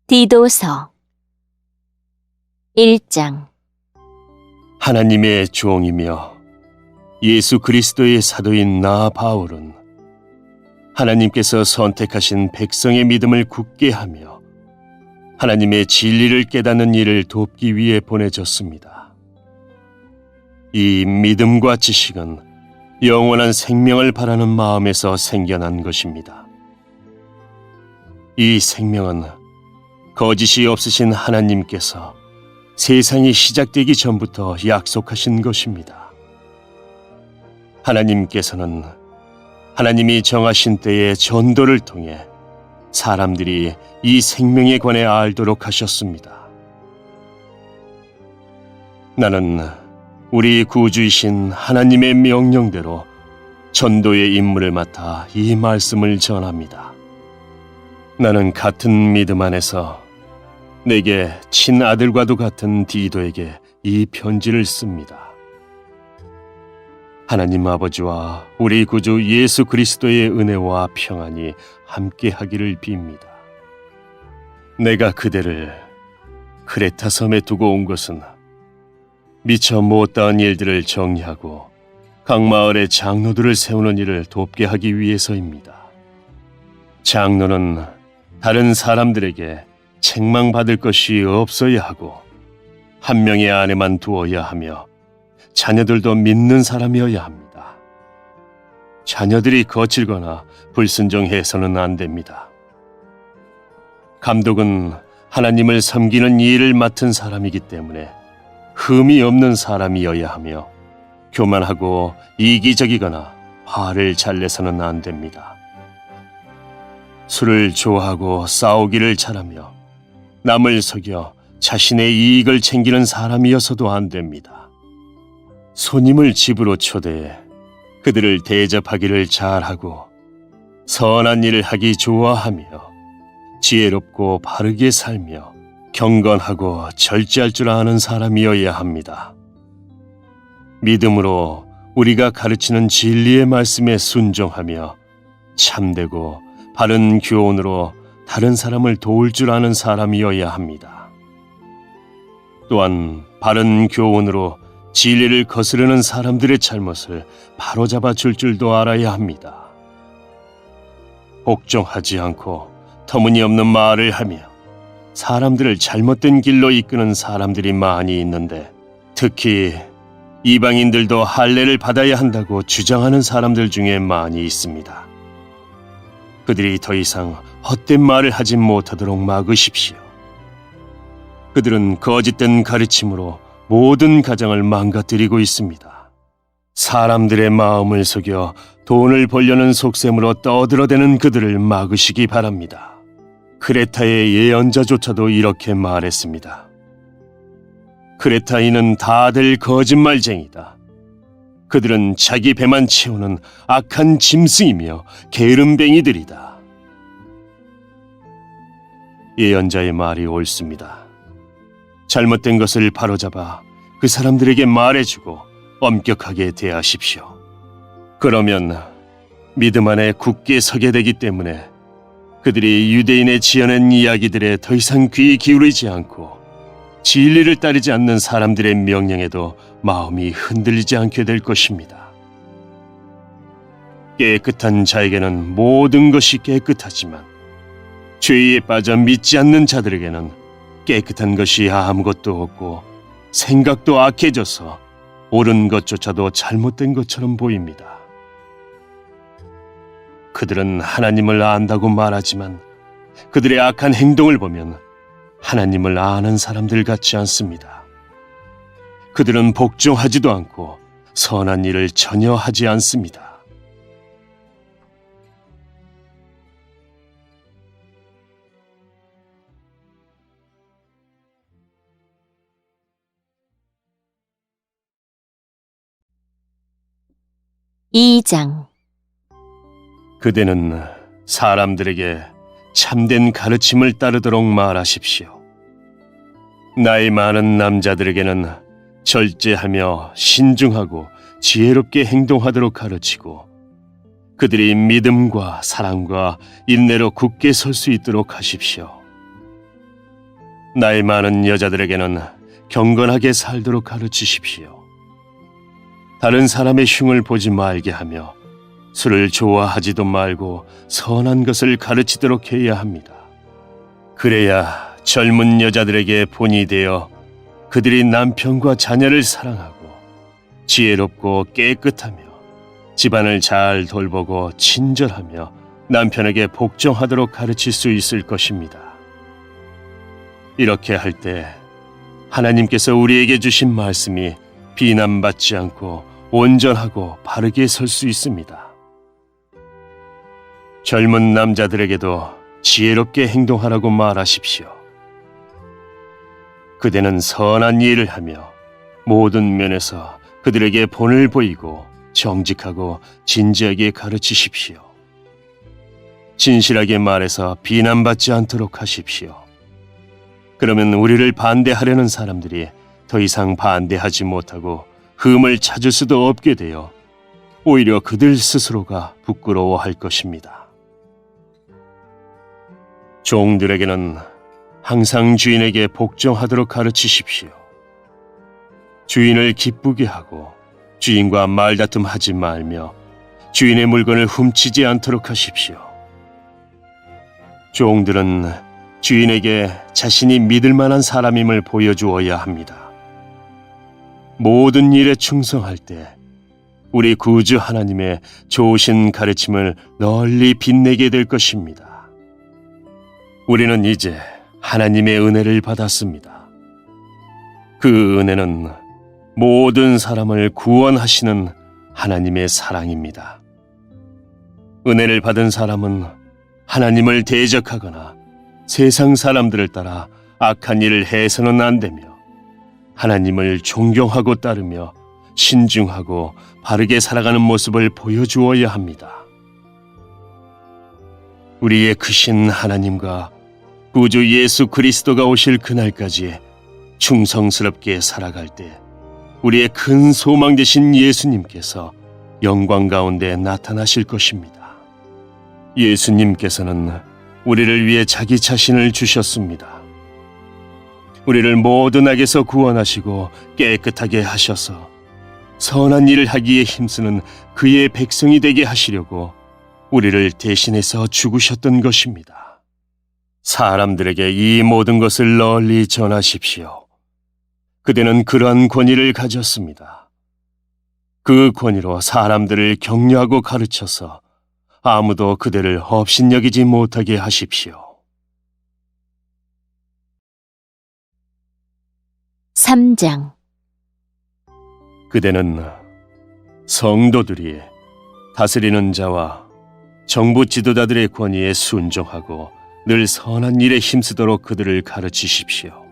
디도서 1장. 하나님의 종이며 예수 그리스도의 사도인 나 바울은 하나님께서 선택하신 백성의 믿음을 굳게 하며 하나님의 진리를 깨닫는 일을 돕기 위해 보내졌습니다. 이 믿음과 지식은 영원한 생명을 바라는 마음에서 생겨난 것입니다. 이 생명은 거짓이 없으신 하나님께서 세상이 시작되기 전부터 약속하신 것입니다. 하나님께서는 하나님이 정하신 때의 전도를 통해 사람들이 이 생명에 관해 알도록 하셨습니다. 나는 우리 구주이신 하나님의 명령대로 전도의 임무를 맡아 이 말씀을 전합니다. 나는 같은 믿음 안에서 내게 친아들과도 같은 디도에게 이 편지를 씁니다. 하나님 아버지와 우리 구주 예수 그리스도의 은혜와 평안이 함께 하기를 빕니다. 내가 그대를 크레타 섬에 두고 온 것은 미처 못다한 일들을 정리하고 각 마을의 장로들을 세우는 일을 돕게 하기 위해서입니다. 장로는 다른 사람들에게 책망받을 것이 없어야 하고 한 명의 아내만 두어야 하며 자녀들도 믿는 사람이어야 합니다. 자녀들이 거칠거나 불순종해서는 안 됩니다. 감독은 하나님을 섬기는 일을 맡은 사람이기 때문에 흠이 없는 사람이어야 하며 교만하고 이기적이거나 화를 잘 내서는 안 됩니다. 술을 좋아하고 싸우기를 잘하며 남을 속여 자신의 이익을 챙기는 사람이어서도 안 됩니다. 손님을 집으로 초대해 그들을 대접하기를 잘하고 선한 일을 하기 좋아하며 지혜롭고 바르게 살며 경건하고 절제할 줄 아는 사람이어야 합니다. 믿음으로 우리가 가르치는 진리의 말씀에 순종하며 참되고 바른 교훈으로 다른 사람을 도울 줄 아는 사람이어야 합니다. 또한 바른 교훈으로 진리를 거스르는 사람들의 잘못을 바로잡아 줄 줄도 알아야 합니다. 복종하지 않고 터무니없는 말을 하며 사람들을 잘못된 길로 이끄는 사람들이 많이 있는데 특히 이방인들도 할례를 받아야 한다고 주장하는 사람들 중에 많이 있습니다. 그들이 더 이상 헛된 말을 하지 못하도록 막으십시오. 그들은 거짓된 가르침으로 모든 가정을 망가뜨리고 있습니다. 사람들의 마음을 속여 돈을 벌려는 속셈으로 떠들어대는 그들을 막으시기 바랍니다. 크레타의 예언자조차도 이렇게 말했습니다. 크레타인은 다들 거짓말쟁이다. 그들은 자기 배만 채우는 악한 짐승이며 게으름뱅이들이다. 예언자의 말이 옳습니다. 잘못된 것을 바로잡아 그 사람들에게 말해주고 엄격하게 대하십시오. 그러면 믿음 안에 굳게 서게 되기 때문에 그들이 유대인의 지어낸 이야기들에 더 이상 귀 기울이지 않고 진리를 따르지 않는 사람들의 명령에도 마음이 흔들리지 않게 될 것입니다. 깨끗한 자에게는 모든 것이 깨끗하지만 죄에 빠져 믿지 않는 자들에게는 깨끗한 것이 아무것도 없고 생각도 악해져서 옳은 것조차도 잘못된 것처럼 보입니다. 그들은 하나님을 안다고 말하지만 그들의 악한 행동을 보면 하나님을 아는 사람들 같지 않습니다. 그들은 복종하지도 않고 선한 일을 전혀 하지 않습니다. 이장. 그대는 사람들에게 참된 가르침을 따르도록 말하십시오. 나이 많은 남자들에게는 절제하며 신중하고 지혜롭게 행동하도록 가르치고 그들이 믿음과 사랑과 인내로 굳게 설 수 있도록 하십시오. 나이 많은 여자들에게는 경건하게 살도록 가르치십시오. 다른 사람의 흉을 보지 말게 하며 술을 좋아하지도 말고 선한 것을 가르치도록 해야 합니다. 그래야 젊은 여자들에게 본이 되어 그들이 남편과 자녀를 사랑하고 지혜롭고 깨끗하며 집안을 잘 돌보고 친절하며 남편에게 복종하도록 가르칠 수 있을 것입니다. 이렇게 할 때 하나님께서 우리에게 주신 말씀이 비난받지 않고 온전하고 바르게 설 수 있습니다. 젊은 남자들에게도 지혜롭게 행동하라고 말하십시오. 그대는 선한 일을 하며 모든 면에서 그들에게 본을 보이고 정직하고 진지하게 가르치십시오. 진실하게 말해서 비난받지 않도록 하십시오. 그러면 우리를 반대하려는 사람들이 더 이상 반대하지 못하고 흠을 찾을 수도 없게 되어 오히려 그들 스스로가 부끄러워할 것입니다. 종들에게는 항상 주인에게 복종하도록 가르치십시오. 주인을 기쁘게 하고 주인과 말다툼하지 말며 주인의 물건을 훔치지 않도록 하십시오. 종들은 주인에게 자신이 믿을 만한 사람임을 보여주어야 합니다. 모든 일에 충성할 때 우리 구주 하나님의 좋으신 가르침을 널리 빛내게 될 것입니다. 우리는 이제 하나님의 은혜를 받았습니다. 그 은혜는 모든 사람을 구원하시는 하나님의 사랑입니다. 은혜를 받은 사람은 하나님을 대적하거나 세상 사람들을 따라 악한 일을 해서는 안 되며 하나님을 존경하고 따르며 신중하고 바르게 살아가는 모습을 보여주어야 합니다. 우리의 크신 하나님과 구주 예수 그리스도가 오실 그날까지 충성스럽게 살아갈 때 우리의 큰 소망 되신 예수님께서 영광 가운데 나타나실 것입니다. 예수님께서는 우리를 위해 자기 자신을 주셨습니다. 우리를 모든 악에서 구원하시고 깨끗하게 하셔서 선한 일을 하기에 힘쓰는 그의 백성이 되게 하시려고 우리를 대신해서 죽으셨던 것입니다. 사람들에게 이 모든 것을 널리 전하십시오. 그대는 그러한 권위를 가졌습니다. 그 권위로 사람들을 격려하고 가르쳐서 아무도 그대를 업신여기지 못하게 하십시오. 3장. 그대는 성도들이 다스리는 자와 정부 지도자들의 권위에 순종하고 늘 선한 일에 힘쓰도록 그들을 가르치십시오.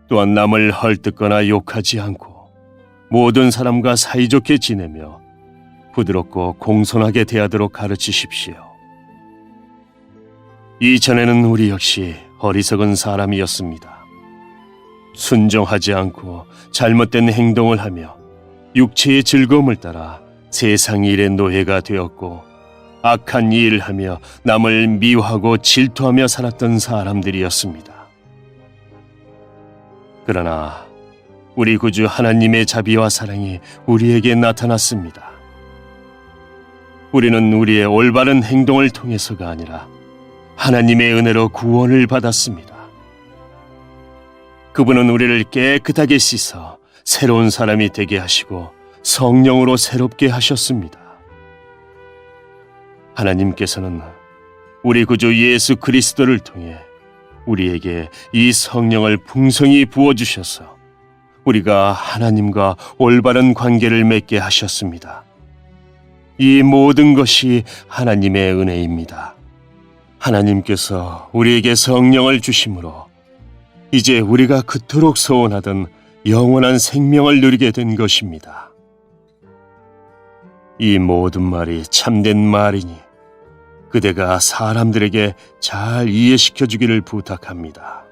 또한 남을 헐뜯거나 욕하지 않고 모든 사람과 사이좋게 지내며 부드럽고 공손하게 대하도록 가르치십시오. 이전에는 우리 역시 어리석은 사람이었습니다. 순종하지 않고 잘못된 행동을 하며 육체의 즐거움을 따라 세상 일의 노예가 되었고 악한 일을 하며 남을 미워하고 질투하며 살았던 사람들이었습니다. 그러나 우리 구주 하나님의 자비와 사랑이 우리에게 나타났습니다. 우리는 우리의 올바른 행동을 통해서가 아니라 하나님의 은혜로 구원을 받았습니다. 그분은 우리를 깨끗하게 씻어 새로운 사람이 되게 하시고 성령으로 새롭게 하셨습니다. 하나님께서는 우리 구주 예수 그리스도를 통해 우리에게 이 성령을 풍성히 부어주셔서 우리가 하나님과 올바른 관계를 맺게 하셨습니다. 이 모든 것이 하나님의 은혜입니다. 하나님께서 우리에게 성령을 주심으로 이제 우리가 그토록 소원하던 영원한 생명을 누리게 된 것입니다. 이 모든 말이 참된 말이니 그대가 사람들에게 잘 이해시켜 주기를 부탁합니다.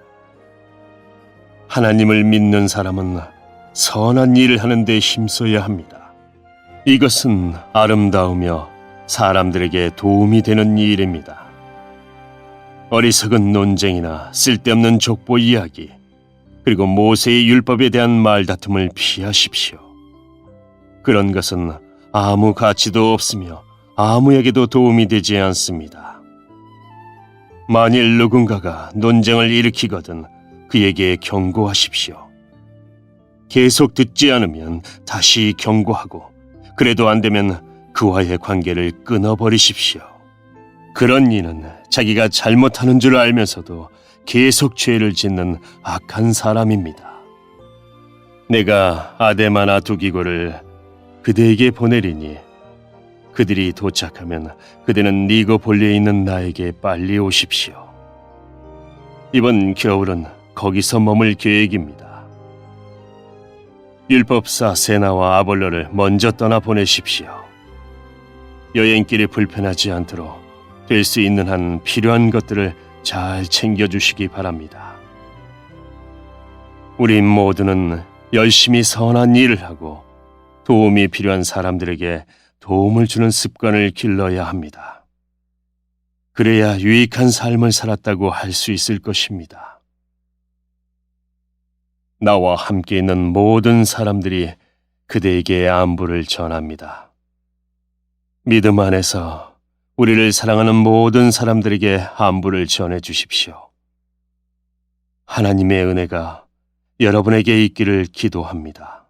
하나님을 믿는 사람은 선한 일을 하는 데 힘써야 합니다. 이것은 아름다우며 사람들에게 도움이 되는 일입니다. 어리석은 논쟁이나 쓸데없는 족보 이야기, 그리고 모세의 율법에 대한 말다툼을 피하십시오. 그런 것은 아무 가치도 없으며 아무에게도 도움이 되지 않습니다. 만일 누군가가 논쟁을 일으키거든 그에게 경고하십시오. 계속 듣지 않으면 다시 경고하고, 그래도 안 되면 그와의 관계를 끊어버리십시오. 그런 이는 자기가 잘못하는 줄 알면서도 계속 죄를 짓는 악한 사람입니다. 내가 아데마나 두기고를 그대에게 보내리니 그들이 도착하면 그대는 니고볼리에 있는 나에게 빨리 오십시오. 이번 겨울은 거기서 머물 계획입니다. 율법사 세나와 아볼로를 먼저 떠나 보내십시오. 여행길이 불편하지 않도록 될 수 있는 한 필요한 것들을 잘 챙겨주시기 바랍니다. 우리 모두는 열심히 선한 일을 하고 도움이 필요한 사람들에게 도움을 주는 습관을 길러야 합니다. 그래야 유익한 삶을 살았다고 할 수 있을 것입니다. 나와 함께 있는 모든 사람들이 그대에게 안부를 전합니다. 믿음 안에서 우리를 사랑하는 모든 사람들에게 안부를 전해 주십시오. 하나님의 은혜가 여러분에게 있기를 기도합니다.